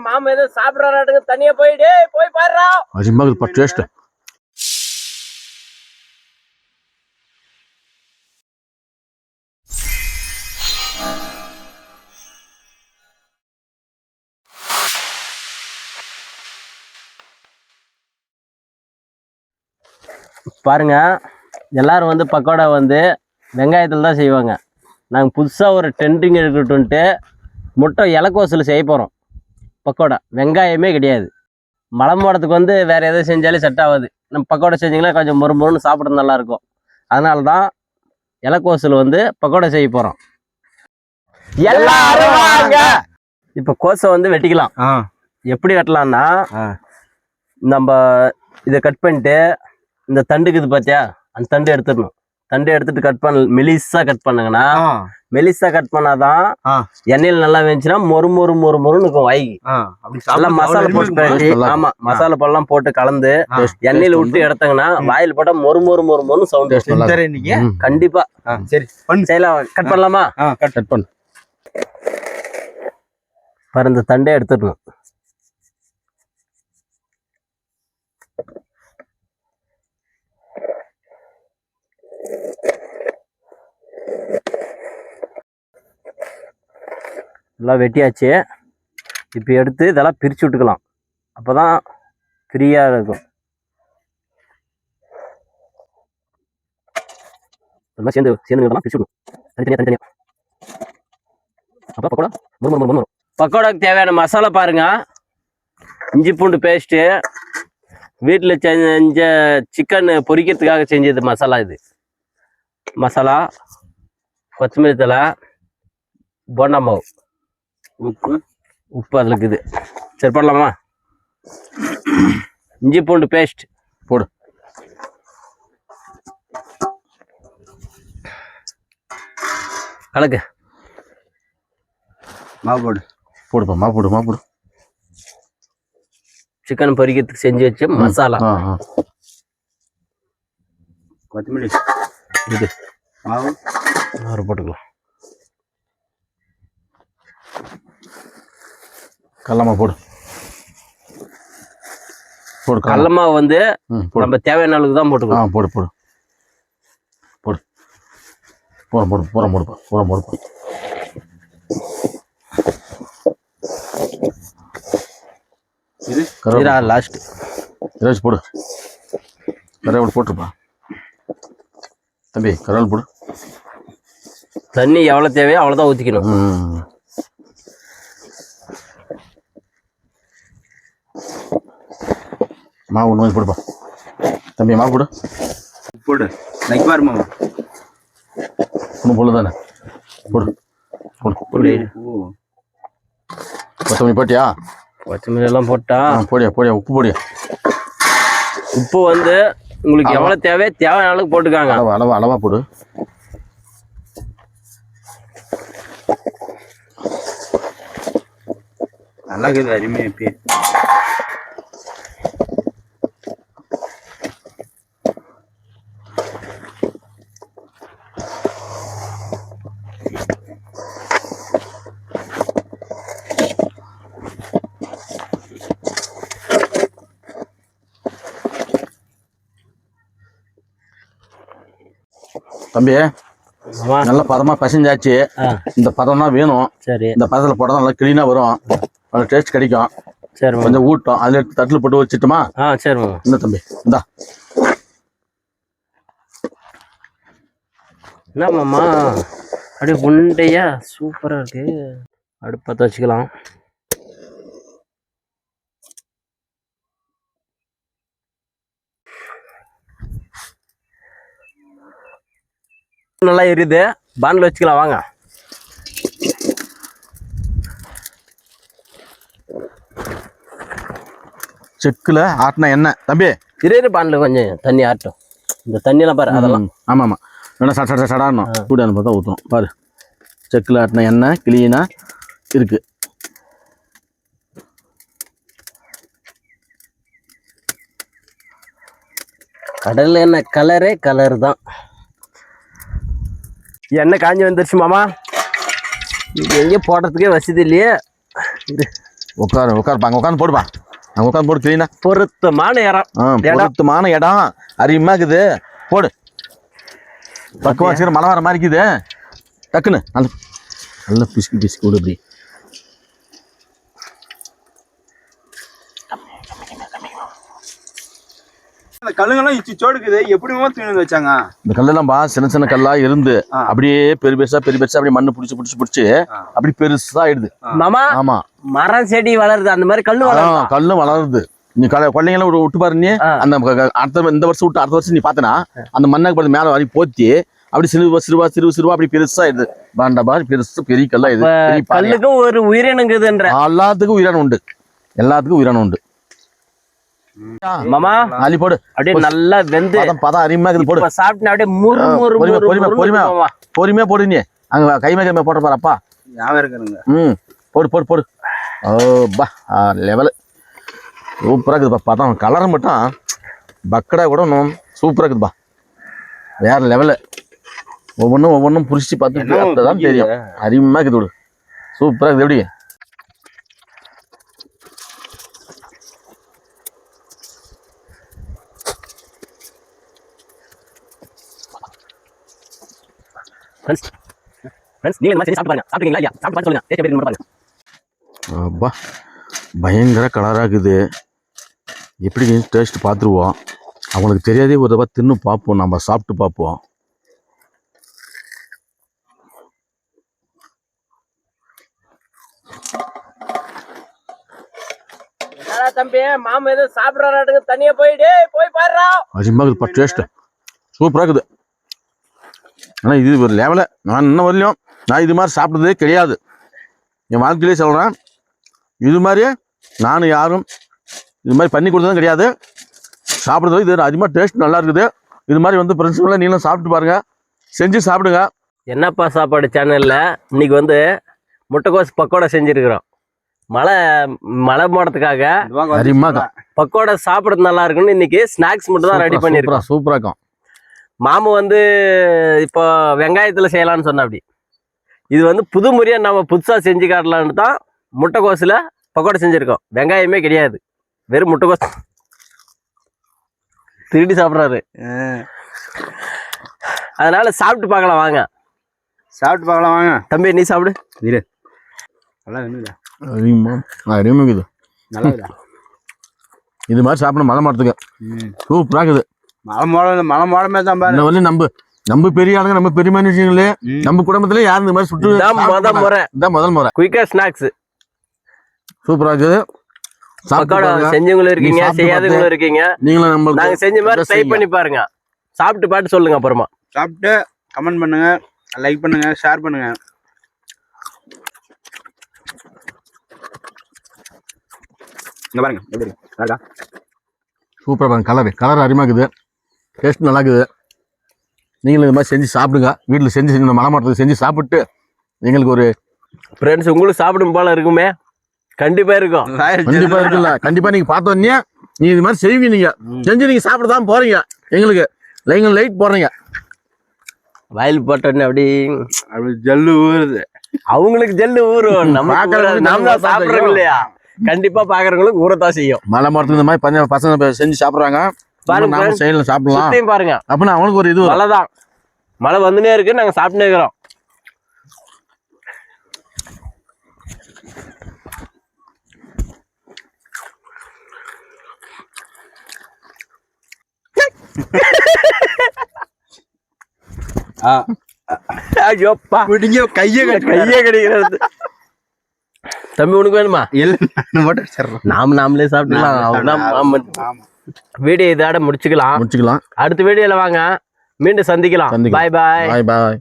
மாமா ஏதோ சாப்பிடறாட்டுக்கு தனியா போய் பாருடா. அஜிமாக்கு டேஸ்ட். பாருங்க, எல்லாரும் வந்து பக்கோடா வந்து வெங்காயத்தில் தான் செய்வாங்க. நாங்கள் புதுசாக ஒரு ட்ரெண்டிங் எடுத்துட்டு முட்டை இலக்கோசில் செய்ய போகிறோம். பக்கோடா வெங்காயமே கிடையாது. மலம்போடத்துக்கு வந்து வேறு எதாவது செஞ்சாலே செட் ஆகாது. நம்ம பக்கோடா செஞ்சிங்கன்னா கொஞ்சம் மொறுன்னு சாப்பிட நல்லாயிருக்கும். அதனால தான் இலக்கோசில் வந்து பக்கோடா செய்ய போகிறோம். எல்லாரும் வாங்க. இப்போ கோஸை வந்து வெட்டிக்கலாம். எப்படி வெட்டலாம்னா, நம்ம இதை கட் பண்ணிட்டு இந்த தண்டுக்கு இது பார்த்தியா, அந்த தண்டு எடுத்துடணும். தண்டு எடுத்துட்டு கட் பண்ண மெலிசா கட் பண்ணுங்கன்னா, மெலிசா கட் பண்ணாதான் எண்ணெயில் நல்லா வேணுச்சுன்னா மொறுன்னு இருக்கும் வாய்க்கு. நல்லா மசாலா போட்டு, ஆமா மசாலா பொருள்லாம் போட்டு கலந்து எண்ணெயில விட்டு எடுத்தாங்கன்னா வாயில் போட்டா மொறுன்னு சவுண்ட். கண்டிப்பா சரி செய்யலாம். கட் பண்ணலாமா? கட் பண்ணு. பாரு, இந்த தண்டே எடுத்துடணும். எல்லாம் வெட்டியாச்சு. இப்போ எடுத்து இதெல்லாம் பிரித்து விட்டுக்கலாம். அப்போ தான் ஃப்ரீயாக இருக்கும். இதெல்லாம் சேர்ந்து பிரிச்சு விடணும். தனித்தனியாக அப்போ பக்கோடா வரும். பக்கோடாக்கு தேவையான மசாலா பாருங்க. இஞ்சி பூண்டு பேஸ்ட்டு, வீட்டில் செஞ்ச சிக்கன் பொரிக்கிறதுக்காக செஞ்சது மசாலா. இது மசாலா, கொத்தமல்லி தழை, போண்டா மாவு, உப்பு அதில் இருக்குது. சரி போடலாமா? இஞ்சி பூண்டு பேஸ்ட் போடு. கலக்கு. மாவு போடு. போடுப்பா, மாவு போடு. சிக்கன் பொரிக்கிறதுக்கு செஞ்சு வச்சு மசாலா, கொத்தமல்லி, இது மாவு போட்டுக்கலாம். கடலமா போடு. கடலமா வந்து நம்ம தேவையான அளவுக்கு தான் போட்டுக்கலாம். போடு. இது லாஸ்ட் போடு. கருவேப்பிலை போட்டுருப்பா தம்பி. கருவேப்பிலை போடு. தண்ணி எவ்வளோ தேவையோ அவ்வளோதான் ஊற்றிக்கணும். மாவு ஒன்று போடுப்பா தம்பி. மாவு போடு. நைக்குவார் மாவு ஒன்றும் போல தானே. போடு. கொத்தமல்லி போட்டியா? கொத்தமல்லி எல்லாம் போட்டா போடியா. உப்பு போடியா. உப்பு வந்து உங்களுக்கு எவ்வளோ தேவையான அளவுக்கு போட்டுக்காங்க. அளவா போடு. நல்லா இருக்குது. அருமையா இப்பயே தம்பி. நல்லா பதமா பசஞ்சாச்சு. இந்த பதம்னா வேணும். சரி, இந்த பதத்துல போட்டா நல்லா கிளீனா வரும். நல்ல டேஸ்ட் கிடைக்கும். சரி, கொஞ்சம் ஊட்டும். அதுல எடுத்து தட்டுல போட்டு வச்சுட்டுமா? சரி. இந்த தம்பி இந்தா. என்ன மாமா அப்படியே உண்டையா சூப்பரா இருக்கு. அடுப்பத்தை வச்சுக்கலாம். நல்லா எரியுது. பாண்டில் வச்சுக்கலாம் வாங்க. செக்குல ஆட்டின எண்ணெய் தம்பி. இரு பாண்டில் கொஞ்சம் தண்ணி ஆட்டும். இந்த தண்ணியெல்லாம் பாரு. அதெல்லாம் ஆமாம். வேணா சடாடணும். சூடான பார்த்தா ஊற்றும் பாரு. செக்குல ஆட்டின எண்ணெய் கிளீனா இருக்கு. கடல்ல என்ன கலர் தான். எண்ணெய் காஞ்சி வந்துருச்சு மாமா. இது எங்கேயும் போடுறதுக்கே வசதி இல்லையே. உட்காருப்பா அங்கே உட்காந்து போடுப்பா அங்கே உட்காந்து போடு கிளீனா. பொருத்தமான இடம். பொருத்தமான இடம் அருமையாக இருக்குது. போடு பக்குவா சீர மழை வர மாதிரி இருக்குது. டக்குன்னு நல்ல பிஸ்கி விடு இப்படி. அந்த கல்லுங்கெல்லாம் இச்சோடுக்குது எப்படிமா தூணு வச்சாங்க? இந்த கல்லெல்லாம் சின்ன கல்லா இருந்து அப்படியே பெருசா அப்படியே மண்ணு பிடிச்சி அப்படி பெருசா ஆயிடுது மாமா. ஆமா மரம் செடி வளருது அந்த மாதிரி கல்லும் வளருது. நீ கொள்ளைங்கெல்லாம் விட்டு பாரு. நீ அந்த இந்த வருஷம் விட்டு அடுத்த வருஷம் நீ பார்த்தனா அந்த மண்ணை பார்த்து மேல வரைக்கும் போத்தி அப்படி சிறுவா அப்படி பெருசா இது பாண்டா பெருசு பெரிய கல்லா இது. கல்லுக்கும் ஒரு உயிரினங்குதுன்ற எல்லாத்துக்கும் உயிரினம் உண்டு. மாமா அள்ளி போடு அப்படியே நல்லா வெந்து பதம் அருமையா இருக்குது. போடு சாப்பிட்டு அப்படியே பொறுமையா போடு. நீ அங்க கைமே போட்ட பாரு அப்பா ஞாபகம் இருக்குங்க. போடு ஓ பா லெவலு சூப்பரா இருக்குதுப்பா. பதம் கலர் மட்டும் பக்கடா கூட சூப்பரா இருக்குதுப்பா. வேற லெவலு. ஒவ்வொன்றும் புரிச்சு பார்த்து அப்பதான் தெரியும். அருமையா இருக்குது. விடு சூப்பரா இருக்குது. எப்படி அப்பா பயங்கர கலராக இருக்குது. எப்படி டேஸ்ட் பார்த்துருவோம். அவங்களுக்கு தெரியாதே ஒரு தடவை தின்னு பார்ப்போம். நம்ம சாப்பிட்டு பார்ப்போம். தம்பி மாமா ஏதோ சாப்பிட்றாட்டுக்கு தனியா போய் பாடுறா. அருமையாக இருக்குதுப்பா. டேஸ்ட் சூப்பராக இருக்குது. ஆனால் இது ஒரு லெவலில் நான் இன்னும் வரலையும் நான் இது மாதிரி சாப்பிட்டதே கிடையாது. என் வாழ்க்கையிலே சொல்கிறேன். இது மாதிரியே நானும் யாரும் இது மாதிரி பண்ணி கொடுத்ததும் கிடையாது. சாப்பிட்றது இது அதிகமாக டேஸ்ட் நல்லா இருக்குது. இது மாதிரி ஃப்ரெண்ட்ஸுங்களை நீங்களும் சாப்பிட்டு பாருங்கள். செஞ்சு சாப்பிடுங்க. என்னப்பா சாப்பாடு சேனலில் இன்னைக்கு முட்டைக்கோஸ் பக்கோடா செஞ்சுருக்கிறோம். மழை போடுறதுக்காக அதிகமாக பக்கோடா சாப்பிட்றது நல்லா இருக்குன்னு இன்னைக்கு ஸ்நாக்ஸ் மட்டும் தான் ரெடி பண்ணியிருக்கோம். சூப்பராக இருக்கும். மாமு இப்போ வெங்காயத்தில் செய்யலான்னு சொன்ன. அப்படி இது புது முறையாக நம்ம புதுசாக செஞ்சு காட்டலான்னு தான் முட்டைக்கோஸில் பக்கோடா செஞ்சுருக்கோம். வெங்காயமே கிடையாது, வெறும் முட்டைக்கோஸ் திருடி சாப்பிட்றாரு. அதனால சாப்பிட்டு பார்க்கலாம் வாங்க. தம்பி நீ சாப்பிடு. நல்லா வேணுங்களா? இருக்குது. நல்லா இது மாதிரி சாப்பிடணும். மழை மரத்துக்கு சூப்பராக இருக்குது. மழை மோடமே தான் பாரு. நம்ம பெரிய ஆளுங்க, நம்ம பெரிய மனுஷங்களே, நம்ம குடும்பத்திலே யாரும் இந்த மாதிரி சுட்டு முதல் முறை குயிக்கா ஸ்நாக்ஸ் சூப்பரா இருக்குது. செஞ்சவங்களும் இருக்கீங்க, செய்யாதவங்களும் இருக்கீங்க. நீங்களும் நாங்க செஞ்ச மாதிரி ட்ரை பண்ணி பாருங்க. சாப்பிட்டு பாட்டு சொல்லுங்க. அப்புறமா சாப்பிட்டு கமெண்ட் பண்ணுங்க, லைக் பண்ணுங்க, ஷேர் பண்ணுங்க. இங்க பாருங்க எப்படி இருக்கு. சூப்பரா பாருங்க. கலர் அருமையாக இருக்குது. டேஸ்ட் நல்லா இருக்குது. நீங்களும் இந்த மாதிரி செஞ்சு சாப்பிடுங்க. வீட்டில் செஞ்சு மலை மரத்துக்கு செஞ்சு சாப்பிட்டு எங்களுக்கு ஒரு ஃப்ரெண்ட்ஸ் உங்களுக்கு சாப்பிடும் போல இருக்குமே. கண்டிப்பா இருக்கும். கண்டிப்பா இருக்குல்ல. கண்டிப்பா நீங்க பார்த்தோன்னே நீ இது மாதிரி செய்வீங்க. நீங்க செஞ்சு நீங்க சாப்பிடதான் போறீங்க. எங்களுக்கு லைட் போடுறீங்க. வயல் போட்டோன்னு அப்படி ஜல்லு ஊறுது. அவங்களுக்கு ஜல்லு ஊறும். நம்ம சாப்பிடுறோம் இல்லையா, கண்டிப்பா பாக்குறவங்களுக்கு ஊறத்தான் செய்யும். மலை மரத்துக்கு இந்த மாதிரி பசங்க செஞ்சு சாப்பிடுறாங்க. சாப்பிடலாம் பாருங்க. அப்படின்னா அவங்களுக்கு ஒரு இது மழைதான். மழை வந்துனே இருக்கு, நாங்க சாப்பிட்டுனே இருக்கிறோம். ஐயோப்பா கையே கிடைக்கிறது. தம்பி உனக்கு வேணுமா? நாமளே சாப்பிட்டுக்கலாம். வீடியோ இதோட முடிச்சுக்கலாம். அடுத்த வீடியோல வாங்க, மீண்டும் சந்திக்கலாம். பாய் பாய்.